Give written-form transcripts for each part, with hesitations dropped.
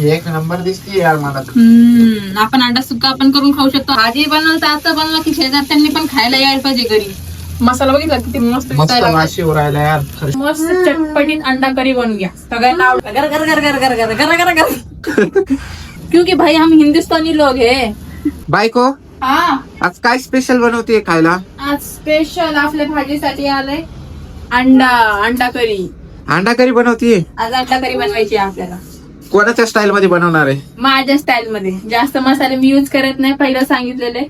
एक नंबर दिसते यार मला. आपण अंडा सुक्का आपण करून खाऊ शकतो. आधी बनवलं तर आता बनवलं की शेजारच्यांनी पण खायला यायला पाहिजे घरी. मसाला बघितला किती मस्त दिसायला. वाशी उरायला यार. मस्त चटपटीत अंडा करी बन गया. सगळ्यांना आवडतं. गर गर गर गर गर गर गर गर गर. क्योंकि भाई हम हिंदुस्तानी लोग है. बायको हा, आज काय स्पेशल बनवते खायला? आज स्पेशल आपल्या भाजीसाठी आलंय अंडा करी. अंडा करी बनवतीये. आज अंडा करी बनवायची आहे आपल्याला. कोणाच्या स्टाईल मध्ये बनवणार आहे? माझ्या स्टाईल मध्ये. जास्त मसाले मी युज करत नाही, पहिलं सांगितलेले.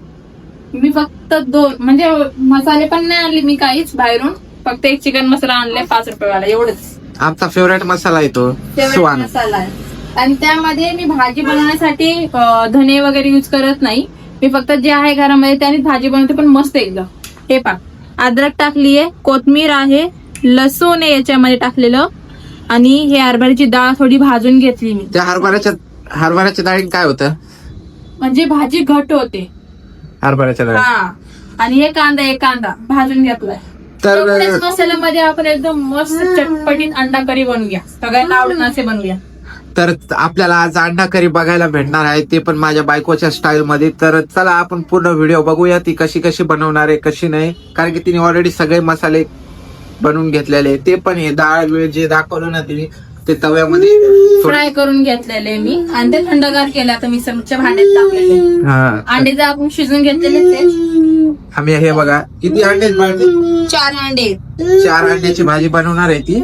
मी फक्त 2 म्हणजे मसाले पण नाही आणले मी काहीच बाहेरून. फक्त एक चिकन मसाला आणले 5 रुपयेवाला, एवढंच. आमचा फेवरेट मसाला येतो सुहाना मसाला आहे. आणि त्यामध्ये मी भाजी बनवण्यासाठी धने वगैरे युज करत नाही. मी फक्त जे आहे घरामध्ये त्याने भाजी बनवते, पण मस्त एकदम. हे पहा, अद्रक टाकलीये, कोथमीर आहे, लसूण आहे याच्यामध्ये टाकलेलं, आणि हे हरभऱ्याची डाळ थोडी भाजून घेतली मी. त्या हरभऱ्याच्या डाळीत काय होतं? म्हणजे भाजी घट होते. हरभऱ्याच्या डाळी. हा, आणि हे कांदा भाजून घेतलाय. तर मसाल्यामध्ये आपण एकदम मस्त चटपटीत अंडा करी बनवूया. सगळ्यांना आवडून असे बनवूया. तर आपल्याला आज अंडा करी बघायला भेटणार आहे, ते पण माझ्या बायकोच्या स्टाईल मध्ये. तर चला आपण पूर्ण व्हिडिओ बघूया, ती कशी कशी बनवणार आहे कशी नाही. कारण की तिने ऑलरेडी सगळे मसाले बनवून घेतलेले. ते पण हे डाळ जे दाखवलं ना तिने, ते तव्यामध्ये फ्राय करून घेतलेले मी, आणि ते थंडगार केले. आता मिक्सरच्या भांड्यात टाकलेले. अंडे जर आपण शिजून घेतलेले ते. आम्ही हे बघा किती अंडे 4 अंडे. 4 अंड्याची भाजी बनवणार आहे ती.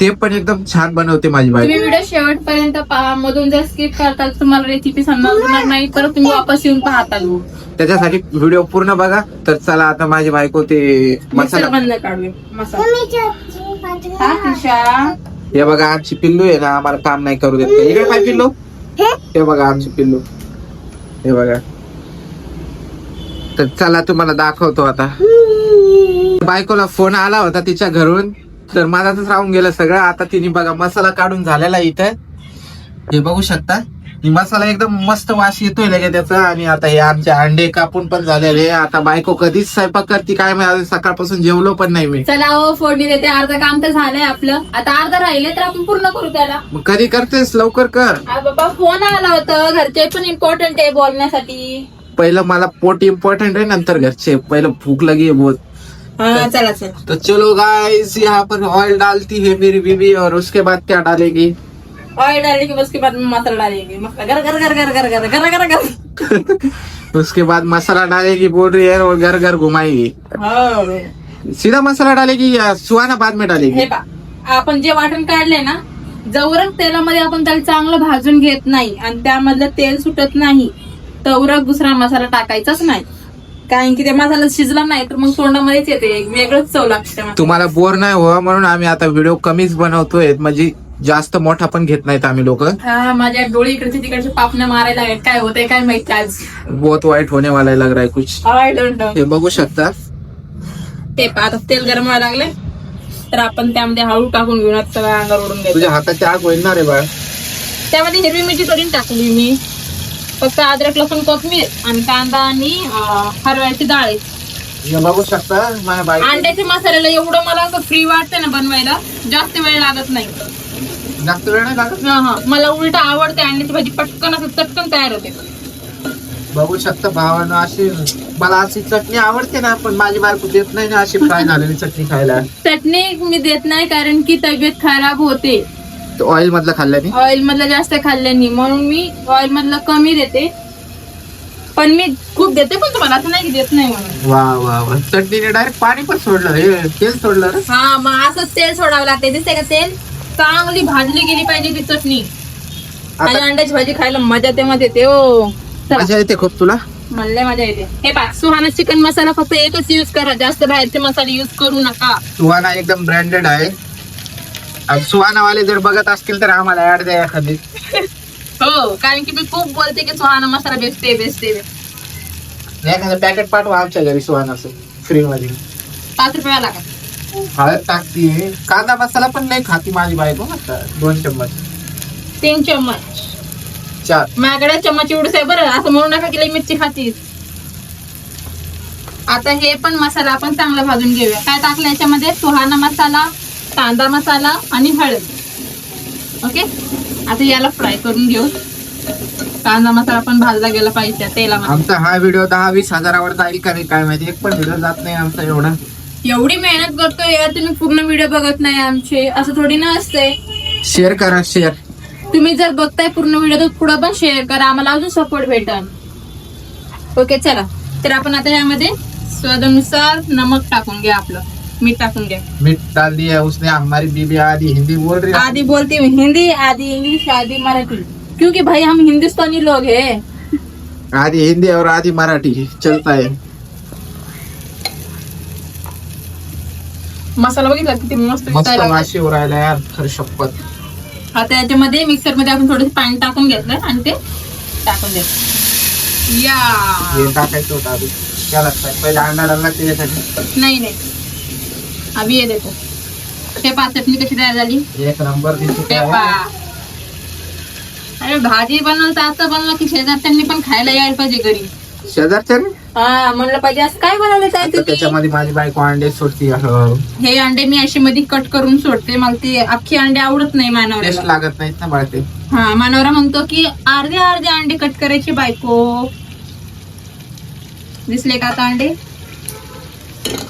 ते पण एकदम छान बनवते माझी तुम्ही बाई. व्हिडिओ शेवटपर्यंत पहा. मधून जर स्किप करता तुम्हाला रेसिपी समजणार नाही, परत तुम्ही वापस येऊन पाहता. त्याच्यासाठी व्हिडिओ पूर्ण बघा. तर चला आता माझी बायको ते मसाला बंद काढूया. मसाला हे बघा, आमची पिल्लू आहे ना, आम्हाला काम नाही करू देत. इकडे काय पिल्लू? हे बघा आमची पिल्लू, हे बघा. तर चला तुम्हाला दाखवतो आता. बायकोला फोन आला होता तिच्या घरून, तर माझाच राहून गेलं सगळं. आता तिने बघा मसाला काढून झालेला इथं, हे बघू शकता. मसाला एकदम मस्त वास येतोय लगे त्याचा. आणि आता हे आमचे अंडे कापून पण झालेले. आता बायको कधीच स्वयंपाक करते काय माहिती, सकाळपासून जेवलो पण नाही मी. चला हो, फोडणी देते. अर्ध काम तर झालंय आपलं, आता अर्ध राहिले तर आपण पूर्ण करू त्याला. मग कधी करतेस? लवकर कर. बाबा फोन आला होता, घरचे पण इम्पॉर्टंट आहे बोलण्यासाठी. पहिलं मला पोट इम्पॉर्टंट आहे, नंतर घरचे. पहिलं भूक लगी है बहुत. चला चला. तो चलो गाइस, यहाँ पर ऑयल डालती है मेरी बीवी, और उसके बाद क्या डालेगी? ऑयल डालेगी, उसके बाद मसाला डालेगी. घर घर घर घर घर घर घर घर घर. उसके बाद मसाला डालेगी बोल रही है, और घर घर घुमाएगी. सीधा मसाला डालेगी या सुहाना बाद में डालेगी? हे पा, आपण जे वाटण काढले ना, जवरक तेलामध्ये आपण त्याला चांगलं भाजून घेत नाही आणि त्यामधलं तेल सुटत नाही, तवरक दुसरा मसाला टाकायचाच नाही. कारण की ते मसाला शिजला नाही तर मग तोंडामध्येच येते, वेगळंच चव लागते. तुम्हाला बोर नाही हो म्हणून आम्ही आता व्हिडिओ कमीच बनवतोय, म्हणजे जास्त मोठा पण घेत नाहीत आम्ही लोक. हा, माझ्या डोळे इकडचे तिकडचे पापण्या मारायला लागेल. काय होतंय काय माहिती आज. बहुत वाईट होने वाला लग रहा है कुछ. I don't know. हे बघू शकता. ते आता तेल गरम व्हायला लागले तर आपण त्यामध्ये हळू टाकून घेऊन सगळं अंगावर उडून घ्यायचं. तुझ्या हाताची आग होईल ना रे बाळ. त्यामध्ये हिरवी मिरची थोडी टाकली मी, फक्त अद्रक लसूण कोथमीर आणि कांदा आणि हरभऱ्याची डाळ. हे बघू शकता माझ्या बाई. अंड्याच्या मसाल्याला एवढं मला असं फ्री वाटतं ना बनवायला, जास्त वेळ लागत नाही. जास्त वेळ नाही लागत. हा, मला उलट आवडते अंड्याची भाजी, पटकन असं चटकन तयार होते. बघू शकता भावानं, अशी मला अशी चटणी आवडते ना, पण माझी बायको देत नाही ना अशी फ्राय झालेली चटणी खायला. चटणी मी देत नाही कारण की तब्येत खराब होते ऑइल मधलं खाल्ल्याने. ऑइल मधलं जास्त खाल्ल्याने, म्हणून मी ऑइल मधलं कमी देते. पण मी खूप देते, पण तुम्हाला असं नाही की देत नाही म्हणून. वा वा वा, चटणीने डायरेक्ट पाणी पण सोडलं, हे तेल सोडलं रे. हा, मग असंच तेल सोडावं लागते. दिसते का तेल? चांगली भाजली गेली पाहिजे ती चटणी. आणि अंड्याची भाजी खायला मजा तेव्हा येते. ओ मजा येते खूप तुला. म्हणले मजा येते. हे पहा, सुहाना चिकन मसाला फक्त एकच युज करा, जास्त बाहेरचे मसाले युज करू नका. सुहाना एकदम ब्रँडेड आहे. आणि सुहाना वाले जर बघत असतील तर आम्हाला ऍड द्या एखादी. हो, कारण की मी खूप बोलते की सुहाना मसाला बेस्ट आहे, बेस्ट आहे. एखादं पॅकेट पाठवा आमच्या घरी सुहानाचं फ्री मध्ये. 5 रुपयाला का? हळद टाकते. कांदा मसाला पण नाही खाती माझी बायको. 2 चम्मच, 3 चम्मच, 4. माझ्याकडे चम्मच एवढंच आहे बरं. असं म्हणू नका की लई मिरची खातीस. आता हे पण मसाला आपण चांगला भाजून घेऊया. काय टाकलं याच्यामध्ये? सुहाना मसाला, कांदा मसाला आणि हळद. ओके. आता याला फ्राय करून घेऊ. कांदा मसाला पण भाजला गेला पाहिजे त्या तेलामध्ये. आमचा हा व्हिडिओ 10-20 हजारावर जाईल का नाही काय माहिती. एक पण व्हिडिओ जात नाही आमचा एवढा. एवढी मेहनत करतोय यार, तुम्ही पूर्ण व्हिडिओ बघत नाही आमचे, असं थोडी ना असते. शेअर करा शेअर. तुम्ही जर बघताय पूर्ण व्हिडिओ तर पुढे पण शेअर करा, आम्हाला अजून सपोर्ट भेटल. ओके चला, तर आपण आता यामध्ये स्वादानुसार नमक टाकून घ्या, आपलं मीठ टाकून घ्या. मीठ डाल दिया उसने. हमारी बीबी आधी हिंदी बोल रही है. आधी बोलती हूँ हिंदी, आधी इंग्लिश, आधी मराठी, क्योंकि भाई हम हिंदुस्तानी लोग हैं. आधी हिंदी और आधी मराठी चलता है. मसाला बघितला किती मस्त मस्त दिसायला. वाशी उरायला यार खरं शपथ. आता याच्यामध्ये मिक्सर मध्ये आपण थोडं पाणी टाकून घेतलं आणि ते टाकून द्यायचं. या हे टाकायचं होतं आधी. क्या लगता है पहिले अंडा डालना त्याच्यासाठी. नाही अभी ये देखो. हे पा चटणी कशी तयार झाली. एक नंबर दिसते. हे पा. अरे भाजी बनवलं तर असं बनवलं की शेजारच्यांनी पण खायला यायला पाहिजे घरी. शेजारच्याने हा म्हणलं पाहिजे असं काय बनवलं काय आता तुम्ही. त्याच्यामध्ये माझी बायको अंडे सोडती. हे अंडे मी अशी मध्ये कट करून सोडते, मला ते अख्खे अंडे आवडत नाही टेस्ट मानवऱ्याला. लागत नाहीत ना बाळते. हा मानवरा म्हणतो की अर्धे अर्धे अंडे कट करायची बायको. दिसले का आता अंडे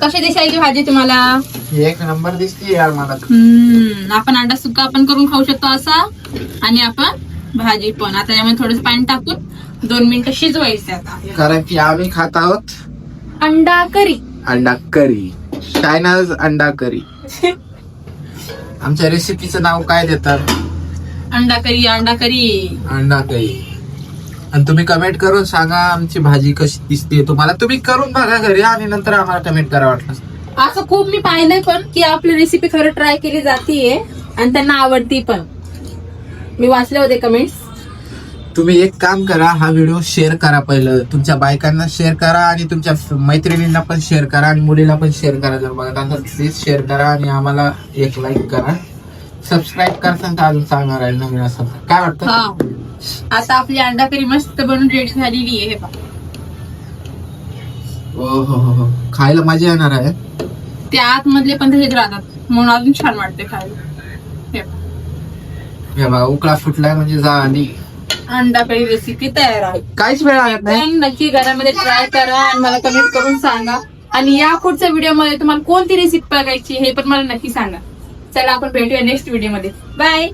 कसे दिसायची भाजी तुम्हाला. एक नंबर दिसते यार मला तर. आपण अंडा सुक्का आपण करून खाऊ शकतो असा, आणि आपण भाजी पण. आता यामध्ये थोडस पाणी टाकून 2 मिनिटं शिजवायचे. आता कारण की आम्ही खात आहोत अंडा करी. अंडा करी. चायनाज अंडा करी. आमच्या रेसिपीचं नाव काय देतात. अंडा करी, अंडा करी. अंडा करी. आणि तुम्ही कमेंट करून सांगा आमची भाजी कशी दिसते तुम्हाला. तुम्ही करून बघा घरी आणि नंतर आम्हाला कमेंट करा वाटलं. असं खूप मी पाहिलंय पण की आपली रेसिपी खरं ट्राय केली जातीये आणि त्यांना आवडती पण. मी वाचले होते कमेंट्स. तुम्ही एक काम करा, हा व्हिडिओ शेअर करा. पहिलं तुमच्या बायकांना शेअर करा आणि तुमच्या मैत्रिणींना पण शेअर करा आणि मुलीला पण शेअर करा. जर बघा तर प्लीज शेअर करा आणि आम्हाला एक लाईक करा. सबस्क्राईब करताना तर अजून सांगणार आहे नवीन असं काय वाटतं. हा आता आपली अंडा करी मस्त बनून रेडी झालेली आहे. हे पहा. हो खायला मजा येणार आहे. ते आतमधले पण तसेच राहतात म्हणून अजून छान वाटते खायला. हे पहा. हे बघा उकळा फुटलाय म्हणजे झाली. अंडा करी रेसिपी तयार आहे. काहीच वेळ लागत नाही. पण नक्की घरामध्ये ट्राय करा आणि मला कमेंट करून सांगा. आणि या पुढच्या व्हिडिओ मध्ये तुम्हाला कोणती रेसिपी बघायची हे पण मला नक्की सांगा. चला आपण भेटूया नेक्स्ट व्हिडिओ मध्ये. बाय.